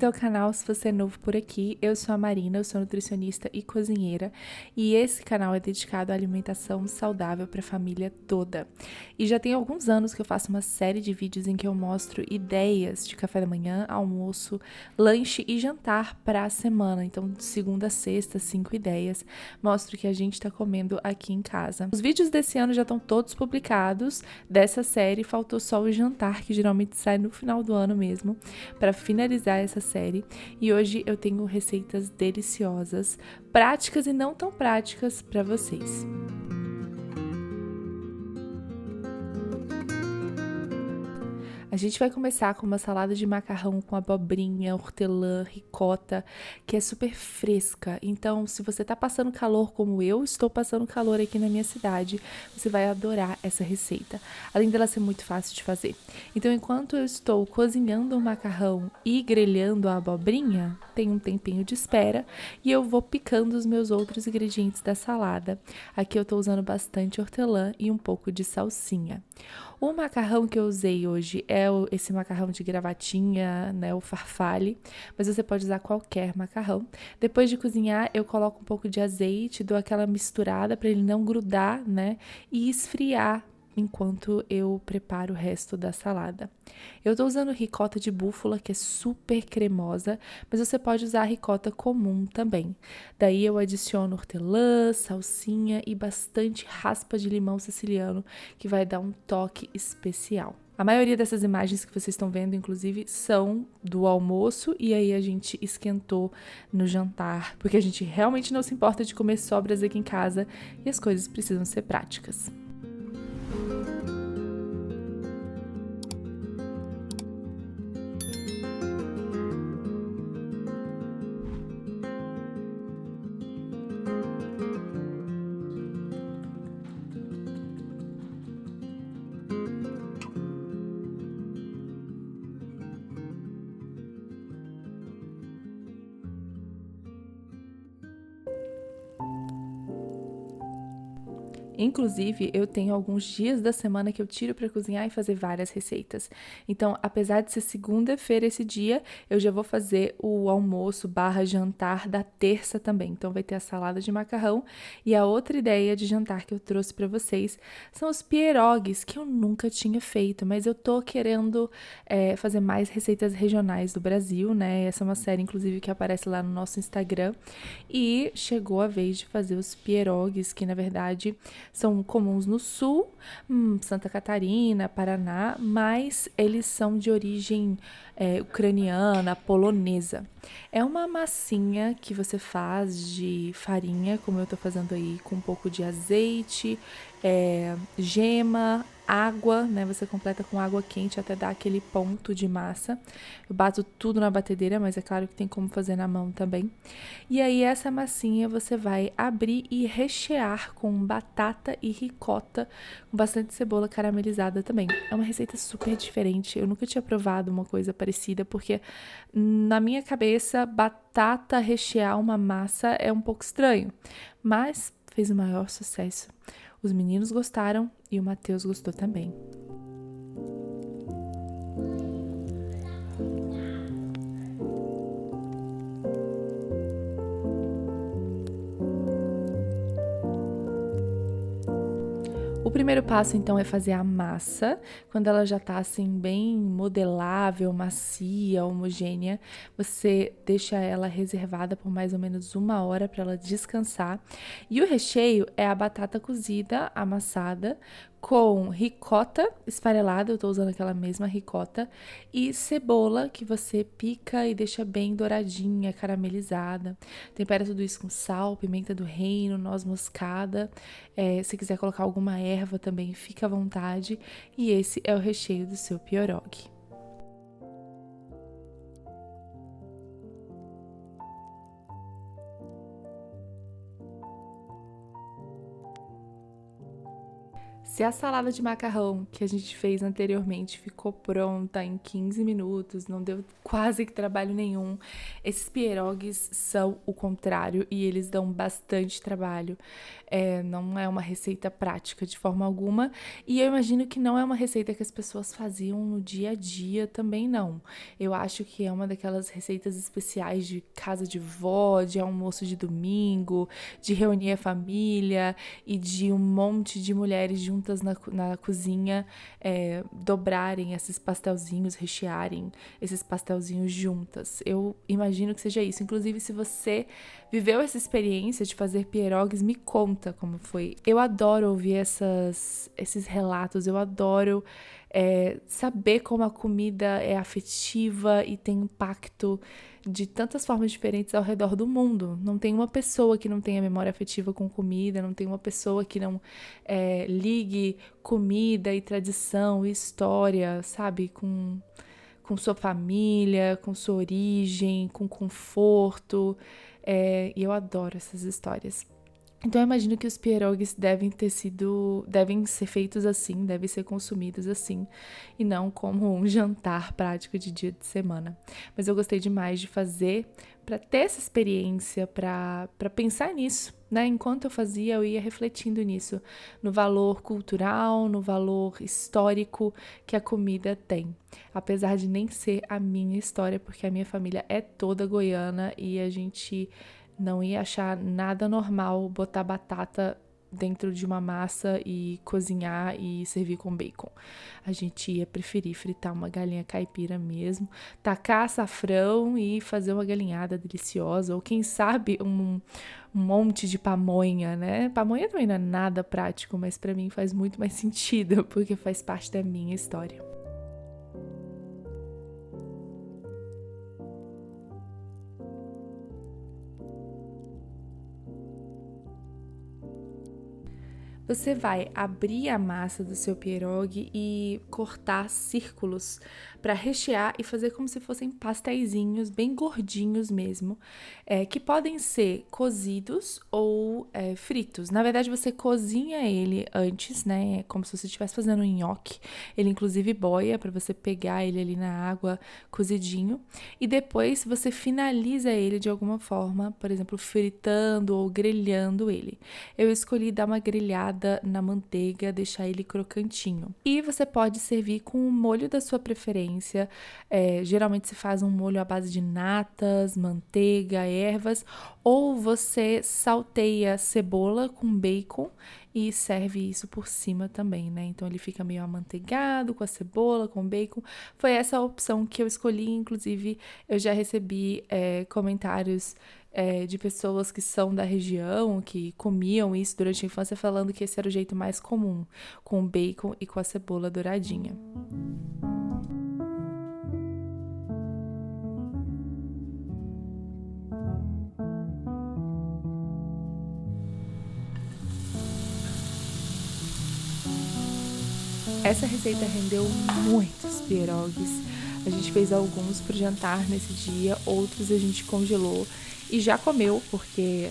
bem-vindo ao canal se você é novo por aqui. Eu sou a Marina, eu sou nutricionista e cozinheira e esse canal é dedicado à alimentação saudável para a família toda. E já tem alguns anos que eu faço uma série de vídeos em que eu mostro ideias de café da manhã, almoço, lanche e jantar para a semana. Então, de segunda a sexta, 5 ideias, mostro o que a gente está comendo aqui em casa. Os vídeos desse ano já estão todos publicados. Dessa série, faltou só o jantar, que geralmente sai no final do ano mesmo, para finalizar essa série. E hoje eu tenho receitas deliciosas, práticas e não tão práticas para vocês. A gente vai começar com uma salada de macarrão com abobrinha, hortelã, ricota, que é super fresca. Então, se você tá passando calor como eu estou passando calor aqui na minha cidade, você vai adorar essa receita. Além dela ser muito fácil de fazer. Então, enquanto eu estou cozinhando o macarrão e grelhando a abobrinha, tem um tempinho de espera e eu vou picando os meus outros ingredientes da salada. Aqui eu tô usando bastante hortelã e um pouco de salsinha. O macarrão que eu usei hoje é esse macarrão de gravatinha, né, o farfalle, mas você pode usar qualquer macarrão. Depois de cozinhar, eu coloco um pouco de azeite, dou aquela misturada para ele não grudar, né, e esfriar enquanto eu preparo o resto da salada. Eu tô usando ricota de búfala, que é super cremosa, mas você pode usar a ricota comum também. Daí eu adiciono hortelã, salsinha e bastante raspa de limão siciliano, que vai dar um toque especial. A maioria dessas imagens que vocês estão vendo, inclusive, são do almoço e aí a gente esquentou no jantar, porque a gente realmente não se importa de comer sobras aqui em casa e as coisas precisam ser práticas. Inclusive, eu tenho alguns dias da semana que eu tiro para cozinhar e fazer várias receitas. Então, apesar de ser segunda-feira esse dia, eu já vou fazer o almoço / jantar da terça também. Então, vai ter a salada de macarrão e a outra ideia de jantar que eu trouxe para vocês são os pierogies, que eu nunca tinha feito, mas eu tô querendo fazer mais receitas regionais do Brasil, né? Essa é uma série, inclusive, que aparece lá no nosso Instagram. E chegou a vez de fazer os pierogies, que na verdade são comuns no sul, Santa Catarina, Paraná, mas eles são de origem ucraniana, polonesa. É uma massinha que você faz de farinha, como eu tô fazendo aí, com um pouco de azeite, gema, água, né? Você completa com água quente até dar aquele ponto de massa. Eu bato tudo na batedeira, mas é claro que tem como fazer na mão também. E aí essa massinha você vai abrir e rechear com batata e ricota, com bastante cebola caramelizada também. É uma receita super diferente. Eu nunca tinha provado uma coisa parecida, porque na minha cabeça, batata rechear uma massa é um pouco estranho, mas fez o maior sucesso. Os meninos gostaram e o Matheus gostou também. O primeiro passo, então, é fazer a massa. Quando ela já tá, assim, bem modelável, macia, homogênea, você deixa ela reservada por mais ou menos 1 hora para ela descansar. E o recheio é a batata cozida, amassada, com ricota esfarelada, eu tô usando aquela mesma ricota, e cebola que você pica e deixa bem douradinha, caramelizada. Tempera tudo isso com sal, pimenta do reino, noz moscada. Se quiser colocar alguma erva também, fica à vontade. E esse é o recheio do seu pierogi. Se a salada de macarrão que a gente fez anteriormente ficou pronta em 15 minutos, não deu quase que trabalho nenhum, esses pierogies são o contrário e eles dão bastante trabalho. Não é uma receita prática de forma alguma e eu imagino que não é uma receita que as pessoas faziam no dia a dia também não. Eu acho que é uma daquelas receitas especiais de casa de vó, de almoço de domingo, de reunir a família e de um monte de mulheres juntas na cozinha dobrarem esses pastelzinhos, rechearem esses pastelzinhos juntas. Eu imagino que seja isso. Inclusive, se você viveu essa experiência de fazer pierogies, me conta como foi. Eu adoro ouvir esses relatos, eu adoro saber como a comida é afetiva e tem impacto de tantas formas diferentes ao redor do mundo. Não tem uma pessoa que não tenha memória afetiva com comida, não tem uma pessoa que não ligue comida e tradição e história, sabe, com sua família, com sua origem, com conforto. E eu adoro essas histórias. Então eu imagino que os pierogies devem ser feitos assim, devem ser consumidos assim, e não como um jantar prático de dia de semana. Mas eu gostei demais de fazer para ter essa experiência, para pensar nisso, né? Enquanto eu fazia, eu ia refletindo nisso, no valor cultural, no valor histórico que a comida tem. Apesar de nem ser a minha história, porque a minha família é toda goiana e a gente não ia achar nada normal botar batata dentro de uma massa e cozinhar e servir com bacon. A gente ia preferir fritar uma galinha caipira mesmo, tacar açafrão e fazer uma galinhada deliciosa, ou quem sabe um monte de pamonha, né? Pamonha também não é nada prático, mas para mim faz muito mais sentido, porque faz parte da minha história. Você vai abrir a massa do seu pierogi e cortar círculos para rechear e fazer como se fossem pasteizinhos bem gordinhos mesmo, que podem ser cozidos ou fritos. Na verdade, você cozinha ele antes, né? Como se você estivesse fazendo um nhoque. Ele inclusive boia para você pegar ele ali na água cozidinho. E depois você finaliza ele de alguma forma, por exemplo, fritando ou grelhando ele. Eu escolhi dar uma grelhada na manteiga, deixar ele crocantinho. E você pode servir com o molho da sua preferência. Geralmente se faz um molho à base de natas, manteiga, ervas, ou você salteia cebola com bacon e serve isso por cima também, né? Então ele fica meio amanteigado com a cebola, com bacon. Foi essa a opção que eu escolhi, inclusive eu já recebi comentários de pessoas que são da região, que comiam isso durante a infância, falando que esse era o jeito mais comum, com o bacon e com a cebola douradinha. Essa receita rendeu muitos pierogies. A gente fez alguns pro jantar nesse dia, outros a gente congelou e já comeu, porque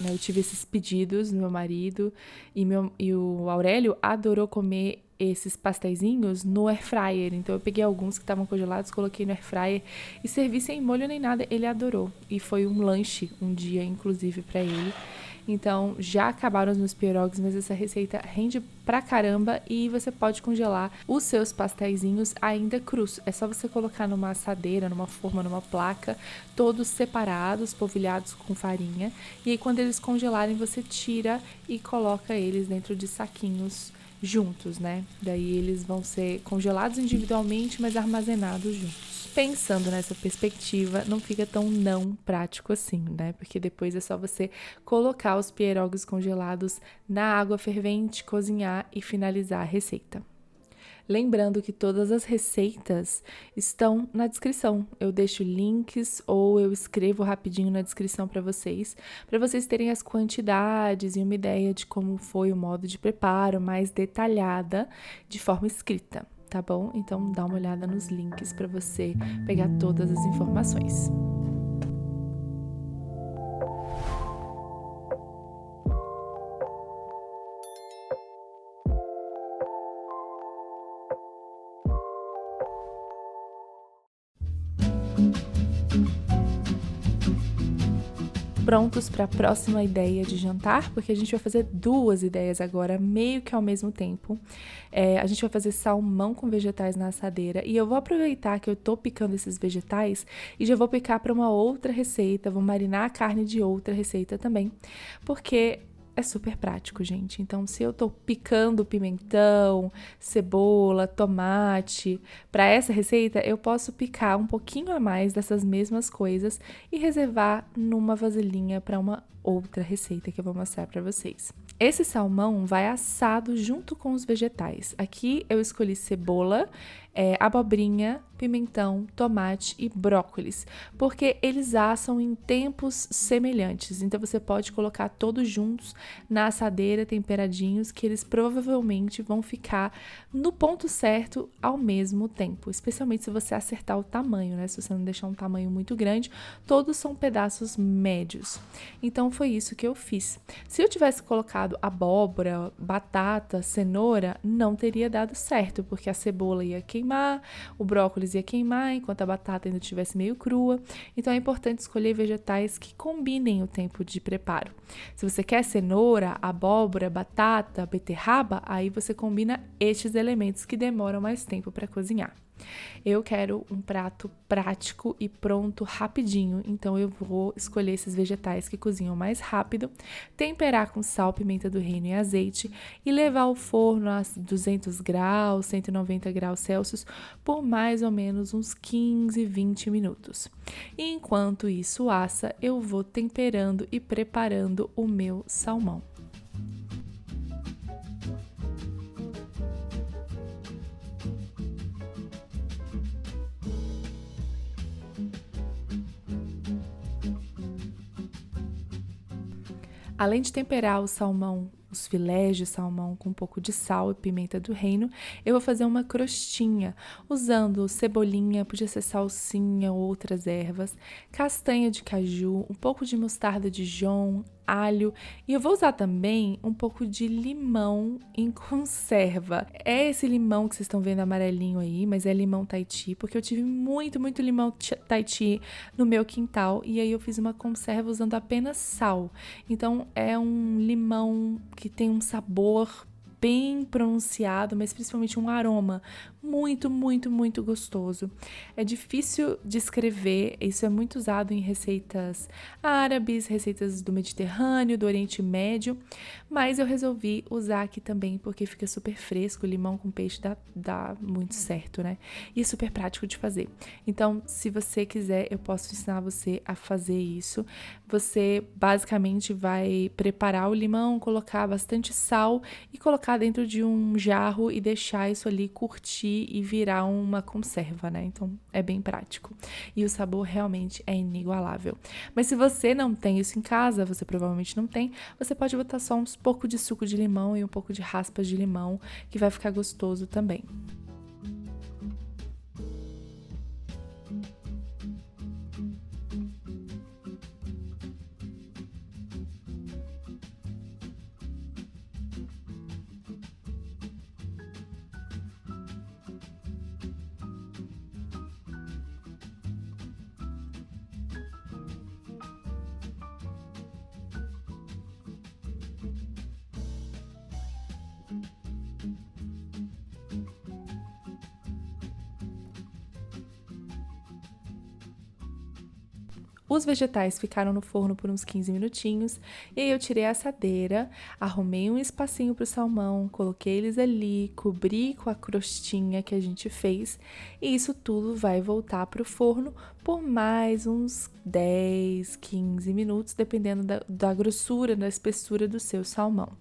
eu tive esses pedidos do meu marido e o Aurélio adorou comer esses pasteizinhos no air fryer. Então eu peguei alguns que estavam congelados, coloquei no air fryer e servi sem molho nem nada. Ele adorou e foi um lanche um dia, inclusive, para ele. Então, já acabaram os meus pierogies, mas essa receita rende pra caramba e você pode congelar os seus pasteizinhos ainda crus. É só você colocar numa assadeira, numa forma, numa placa, todos separados, polvilhados com farinha. E aí, quando eles congelarem, você tira e coloca eles dentro de saquinhos juntos, né? Daí eles vão ser congelados individualmente, mas armazenados juntos. Pensando nessa perspectiva, não fica tão não prático assim, né? Porque depois é só você colocar os pierogies congelados na água fervente, cozinhar e finalizar a receita. Lembrando que todas as receitas estão na descrição. Eu deixo links ou eu escrevo rapidinho na descrição para vocês terem as quantidades e uma ideia de como foi o modo de preparo mais detalhada de forma escrita, tá bom? Então dá uma olhada nos links para você pegar todas as informações. prontos para a próxima ideia de jantar, porque a gente vai fazer 2 ideias agora, meio que ao mesmo tempo. A gente vai fazer salmão com vegetais na assadeira e eu vou aproveitar que eu tô picando esses vegetais e já vou picar para uma outra receita, vou marinar a carne de outra receita também, porque é super prático, gente. Então, se eu tô picando pimentão, cebola, tomate, para essa receita, eu posso picar um pouquinho a mais dessas mesmas coisas e reservar numa vasilhinha para uma outra receita que eu vou mostrar para vocês. Esse salmão vai assado junto com os vegetais. Aqui eu escolhi cebola, abobrinha, pimentão, tomate e brócolis, porque eles assam em tempos semelhantes. Então você pode colocar todos juntos na assadeira, temperadinhos, que eles provavelmente vão ficar no ponto certo ao mesmo tempo, especialmente se você acertar o tamanho, né? Se você não deixar um tamanho muito grande, todos são pedaços médios. Então foi isso que eu fiz. Se eu tivesse colocado abóbora, batata, cenoura, não teria dado certo, porque a cebola ia queimar, o brócolis ia queimar, enquanto a batata ainda estivesse meio crua. Então é importante escolher vegetais que combinem o tempo de preparo. Se você quer cenoura, abóbora, batata, beterraba, aí você combina estes elementos que demoram mais tempo para cozinhar. Eu quero um prato prático e pronto rapidinho, então eu vou escolher esses vegetais que cozinham mais rápido, temperar com sal, pimenta do reino e azeite e levar ao forno a 200 graus, 190 graus Celsius por mais ou menos uns 15, 20 minutos. E enquanto isso assa, eu vou temperando e preparando o meu salmão. Além de temperar o salmão, os filés de salmão com um pouco de sal e pimenta do reino, eu vou fazer uma crostinha usando cebolinha, podia ser salsinha ou outras ervas, castanha de caju, um pouco de mostarda de Dijon, alho e eu vou usar também um pouco de limão em conserva. É esse limão que vocês estão vendo amarelinho aí, mas é limão Tahiti, porque eu tive muito limão Tahiti no meu quintal e aí eu fiz uma conserva usando apenas sal. Então é um limão que tem um sabor bem pronunciado, mas principalmente um aroma muito gostoso. É difícil de escrever, isso é muito usado em receitas árabes, receitas do Mediterrâneo, do Oriente Médio, mas eu resolvi usar aqui também porque fica super fresco, limão com peixe dá muito certo, né? E é super prático de fazer. Então, se você quiser, eu posso ensinar você a fazer isso. Você basicamente vai preparar o limão, colocar bastante sal e colocar dentro de um jarro e deixar isso ali curtir e virar uma conserva, né? Então é bem prático. E o sabor realmente é inigualável. Mas se você não tem isso em casa, você provavelmente não tem, você pode botar só uns pouco de suco de limão e um pouco de raspas de limão, que vai ficar gostoso também. Os vegetais ficaram no forno por uns 15 minutinhos e aí eu tirei a assadeira, arrumei um espacinho para o salmão, coloquei eles ali, cobri com a crostinha que a gente fez e isso tudo vai voltar para o forno por mais uns 10, 15 minutos, dependendo da grossura, da espessura do seu salmão.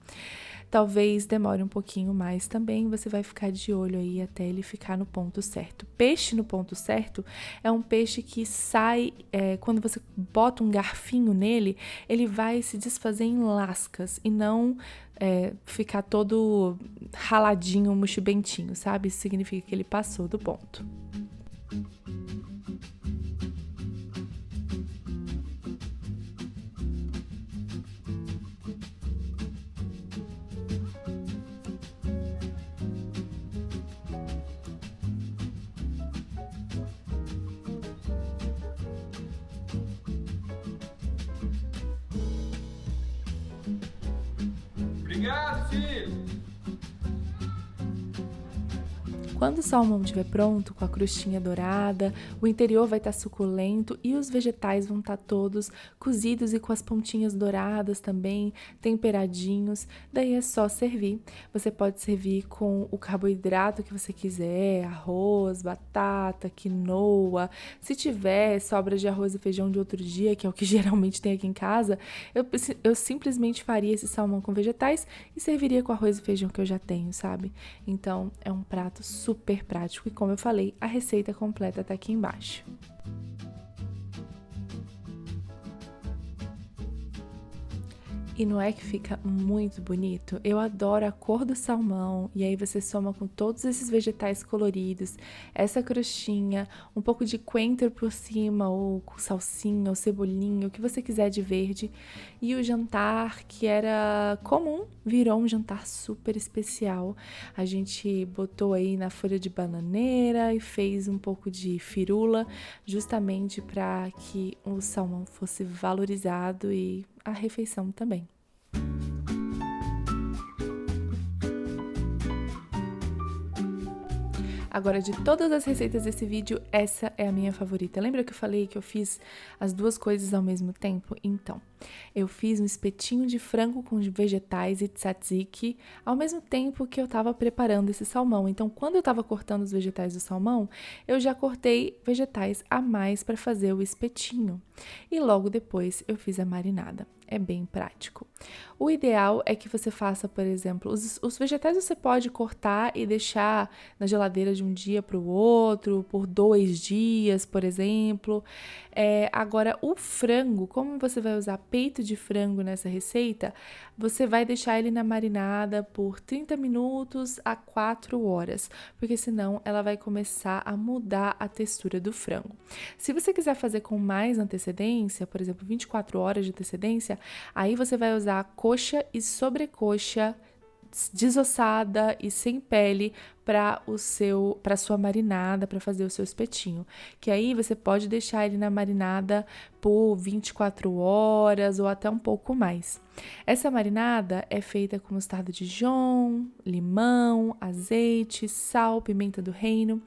Talvez demore um pouquinho mais também, você vai ficar de olho aí até ele ficar no ponto certo. Peixe no ponto certo é um peixe que sai, quando você bota um garfinho nele, ele vai se desfazer em lascas e não ficar todo raladinho, mochibentinho, sabe? Isso significa que ele passou do ponto. Obrigado, filho. Quando o salmão estiver pronto, com a crostinha dourada, o interior vai estar suculento e os vegetais vão estar todos cozidos e com as pontinhas douradas também, temperadinhos. Daí é só servir. Você pode servir com o carboidrato que você quiser, arroz, batata, quinoa. Se tiver sobras de arroz e feijão de outro dia, que é o que geralmente tem aqui em casa, eu simplesmente faria esse salmão com vegetais e serviria com arroz e feijão que eu já tenho, sabe? Então, é um prato super prático e, como eu falei, a receita completa tá aqui embaixo. E não é que fica muito bonito? Eu adoro a cor do salmão, e aí você soma com todos esses vegetais coloridos, essa crostinha, um pouco de coentro por cima, ou com salsinha, ou cebolinha, o que você quiser de verde. E o jantar, que era comum, virou um jantar super especial. A gente botou aí na folha de bananeira e fez um pouco de firula, justamente para que o salmão fosse valorizado e a refeição também. Agora, de todas as receitas desse vídeo, essa é a minha favorita. Lembra que eu falei que eu fiz as duas coisas ao mesmo tempo? Então, eu fiz um espetinho de frango com vegetais e tzatziki ao mesmo tempo que eu estava preparando esse salmão. Então, quando eu estava cortando os vegetais do salmão, eu já cortei vegetais a mais para fazer o espetinho. E logo depois eu fiz a marinada. É bem prático. O ideal é que você faça, por exemplo, os vegetais você pode cortar e deixar na geladeira de um dia para o outro, por 2 dias, por exemplo. Agora, o frango, como você vai usar peito de frango nessa receita, você vai deixar ele na marinada por 30 minutos a 4 horas, porque senão ela vai começar a mudar a textura do frango. Se você quiser fazer com mais antecedência, por exemplo, 24 horas de antecedência, aí você vai usar coxa e sobrecoxa desossada e sem pele para sua marinada, para fazer o seu espetinho. Que aí você pode deixar ele na marinada por 24 horas ou até um pouco mais. Essa marinada é feita com mostarda de Dijon, limão, azeite, sal, pimenta do reino.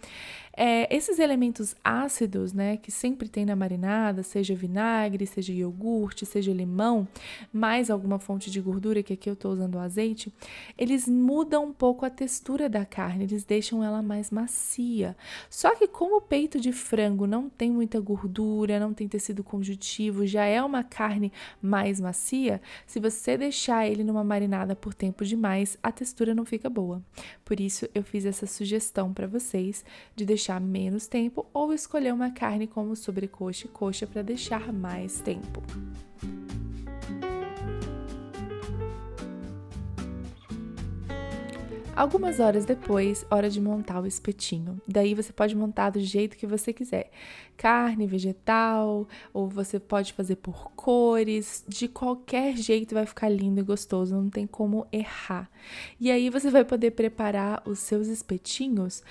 Esses elementos ácidos, né, que sempre tem na marinada, seja vinagre, seja iogurte, seja limão, mais alguma fonte de gordura, que aqui eu estou usando o azeite, eles mudam um pouco a textura da carne, eles deixam ela mais macia. Só que como o peito de frango não tem muita gordura, não tem tecido conjuntivo, já é uma carne mais macia, se você deixar ele numa marinada por tempo demais, a textura não fica boa. Por isso eu fiz essa sugestão para vocês de deixar menos tempo ou escolher uma carne como sobrecoxa e coxa para deixar mais tempo. Algumas horas depois, hora de montar o espetinho. Daí você pode montar do jeito que você quiser. Carne, vegetal, ou você pode fazer por cores. De qualquer jeito vai ficar lindo e gostoso, não tem como errar. E aí você vai poder preparar os seus espetinhos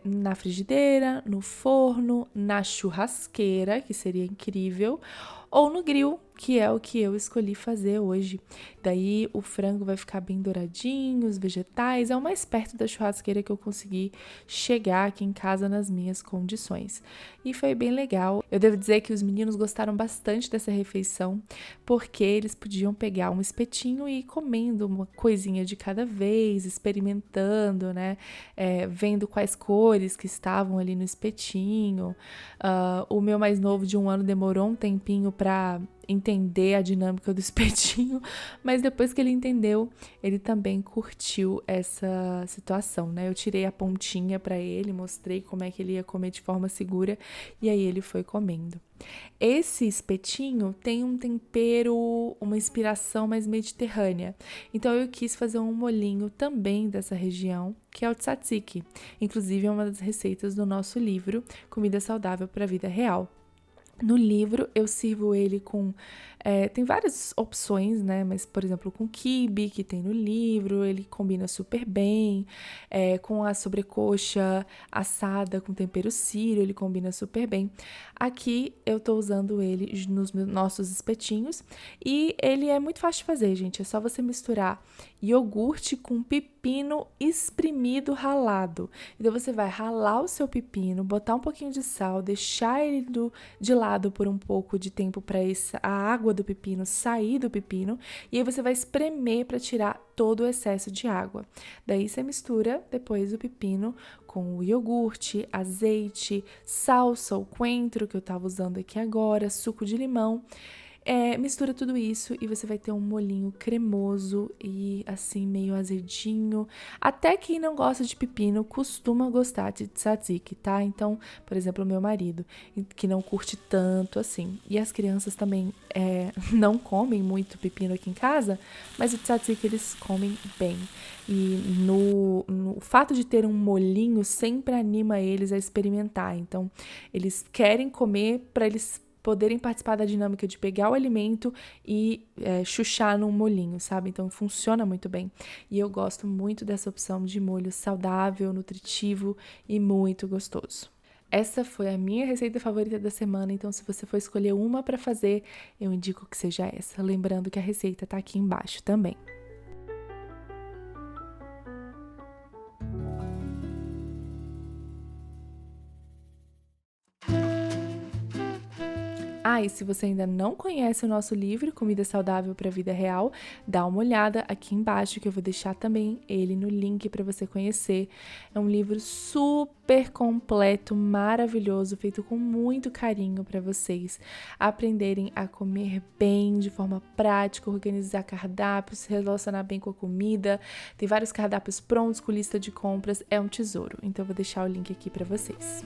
na frigideira, no forno, na churrasqueira, que seria incrível, ou no grill, que é o que eu escolhi fazer hoje. Daí o frango vai ficar bem douradinho, os vegetais, é o mais perto da churrasqueira que eu consegui chegar aqui em casa nas minhas condições. E foi bem legal. Eu devo dizer que os meninos gostaram bastante dessa refeição, porque eles podiam pegar um espetinho e ir comendo uma coisinha de cada vez, experimentando, né? Vendo quais cores que estavam ali no espetinho. O meu mais novo de 1 ano demorou um tempinho para entender a dinâmica do espetinho, mas depois que ele entendeu, ele também curtiu essa situação, né? Eu tirei a pontinha para ele, mostrei como é que ele ia comer de forma segura e aí ele foi comendo. Esse espetinho tem um tempero, uma inspiração mais mediterrânea, então eu quis fazer um molhinho também dessa região, que é o tzatziki. Inclusive é uma das receitas do nosso livro Comida Saudável para a Vida Real. No livro, eu sirvo ele com. Tem várias opções, né? Mas, por exemplo, com quibe, que tem no livro, ele combina super bem. Com a sobrecoxa assada com tempero sírio, ele combina super bem. Aqui eu tô usando ele nos nossos espetinhos. E ele é muito fácil de fazer, gente. É só você misturar iogurte com pepino espremido ralado. Então, você vai ralar o seu pepino, botar um pouquinho de sal, deixar ele de lado por um pouco de tempo para a água do pepino sair do pepino, e aí você vai espremer para tirar todo o excesso de água. Daí você mistura depois o pepino com o iogurte, azeite, salsa, o coentro que eu estava usando aqui agora, suco de limão. Mistura tudo isso e você vai ter um molhinho cremoso e assim meio azedinho. Até quem não gosta de pepino costuma gostar de tzatziki, tá? Então, por exemplo, o meu marido, que não curte tanto assim. E as crianças também não comem muito pepino aqui em casa, mas o tzatziki eles comem bem. E o fato de ter um molhinho sempre anima eles a experimentar. Então, eles querem comer para eles poderem participar da dinâmica de pegar o alimento e chuchar num molhinho, sabe? Então funciona muito bem. E eu gosto muito dessa opção de molho saudável, nutritivo e muito gostoso. Essa foi a minha receita favorita da semana, então se você for escolher uma para fazer, eu indico que seja essa. Lembrando que a receita tá aqui embaixo também. E se você ainda não conhece o nosso livro Comida Saudável para a Vida Real, dá uma olhada aqui embaixo que eu vou deixar também ele no link para você conhecer. É um livro super completo, maravilhoso, feito com muito carinho para vocês aprenderem a comer bem, de forma prática, organizar cardápios, se relacionar bem com a comida. Tem vários cardápios prontos com lista de compras, é um tesouro. Então eu vou deixar o link aqui para vocês.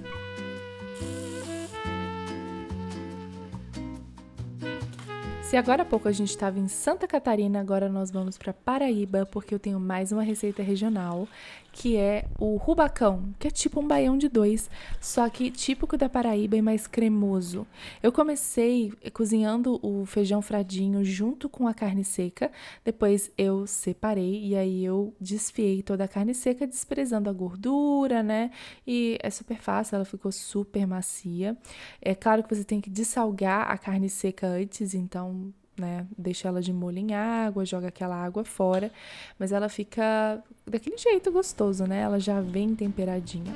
Se agora há pouco a gente estava em Santa Catarina, agora nós vamos para Paraíba, porque eu tenho mais uma receita regional, que é o rubacão, que é tipo um baião de dois, só que típico da Paraíba e mais cremoso. Eu comecei cozinhando o feijão fradinho junto com a carne seca, depois eu separei e aí eu desfiei toda a carne seca, desprezando a gordura, né? E é super fácil, ela ficou super macia. É claro que você tem que dessalgar a carne seca antes, então né? Deixa ela de molho em água, joga aquela água fora, mas ela fica daquele jeito gostoso, né? Ela já vem temperadinha.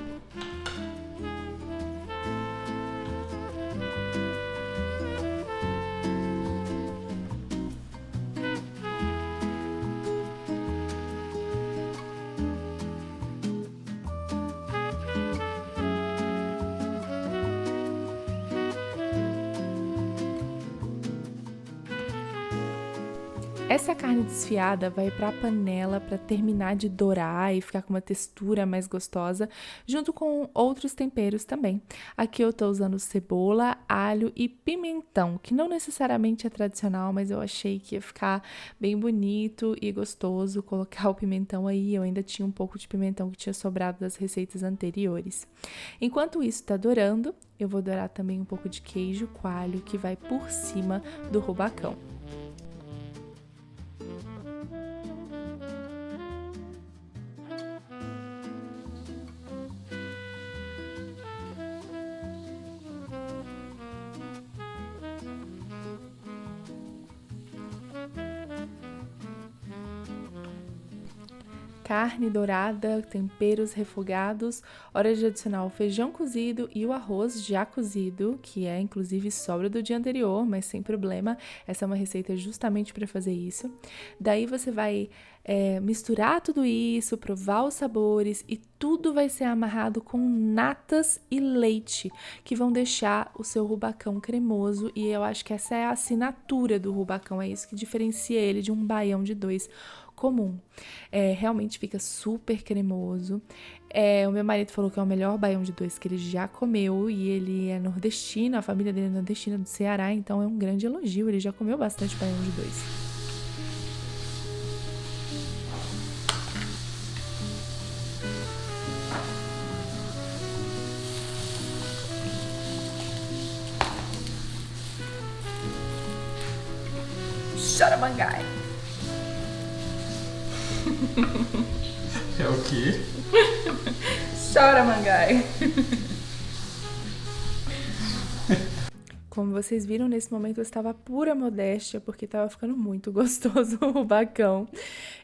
Essa carne desfiada vai para a panela para terminar de dourar e ficar com uma textura mais gostosa, junto com outros temperos também. Aqui eu tô usando cebola, alho e pimentão, que não necessariamente é tradicional, mas eu achei que ia ficar bem bonito e gostoso colocar o pimentão aí. Eu ainda tinha um pouco de pimentão que tinha sobrado das receitas anteriores. Enquanto isso tá dourando, eu vou dourar também um pouco de queijo coalho que vai por cima do rubacão. Carne dourada, temperos refogados, hora de adicionar o feijão cozido e o arroz já cozido, que é inclusive sobra do dia anterior, mas sem problema, essa é uma receita justamente para fazer isso. Daí você vai misturar tudo isso, provar os sabores e tudo vai ser amarrado com natas e leite, que vão deixar o seu rubacão cremoso, e eu acho que essa é a assinatura do rubacão, é isso que diferencia ele de um baião de dois comum. Realmente fica super cremoso. O meu marido falou que é o melhor baião de dois que ele já comeu e ele é nordestino, a família dele é nordestina do Ceará, então é um grande elogio, ele já comeu bastante baião de dois. Choramangai. É o quê? Choramangai. Como vocês viram, nesse momento eu estava pura modéstia, porque estava ficando muito gostoso o rubacão.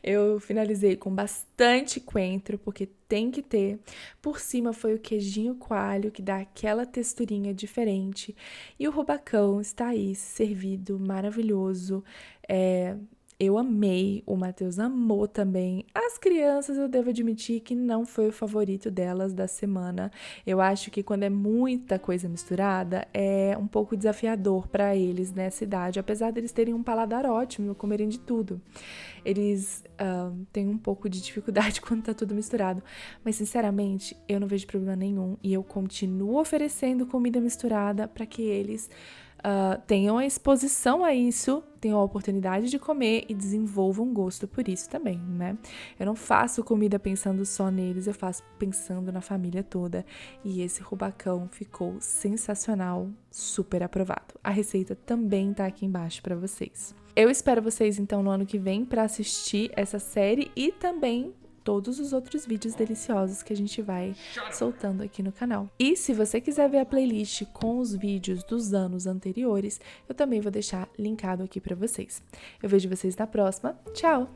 Eu finalizei com bastante coentro, porque tem que ter. Por cima foi o queijinho coalho, que dá aquela texturinha diferente. E o rubacão está aí, servido, maravilhoso. Eu amei, o Matheus amou também. As crianças, eu devo admitir que não foi o favorito delas da semana. Eu acho que quando é muita coisa misturada, é um pouco desafiador para eles nessa idade, apesar deles terem um paladar ótimo, comerem de tudo. Eles têm um pouco de dificuldade quando tá tudo misturado. Mas, sinceramente, eu não vejo problema nenhum e eu continuo oferecendo comida misturada para que eles tenham a exposição a isso, tenham a oportunidade de comer e desenvolvam um gosto por isso também, né? Eu não faço comida pensando só neles, eu faço pensando na família toda. E esse rubacão ficou sensacional, super aprovado. A receita também tá aqui embaixo para vocês. Eu espero vocês então no ano que vem para assistir essa série e também todos os outros vídeos deliciosos que a gente vai soltando aqui no canal. E se você quiser ver a playlist com os vídeos dos anos anteriores, eu também vou deixar linkado aqui para vocês. Eu vejo vocês na próxima. Tchau!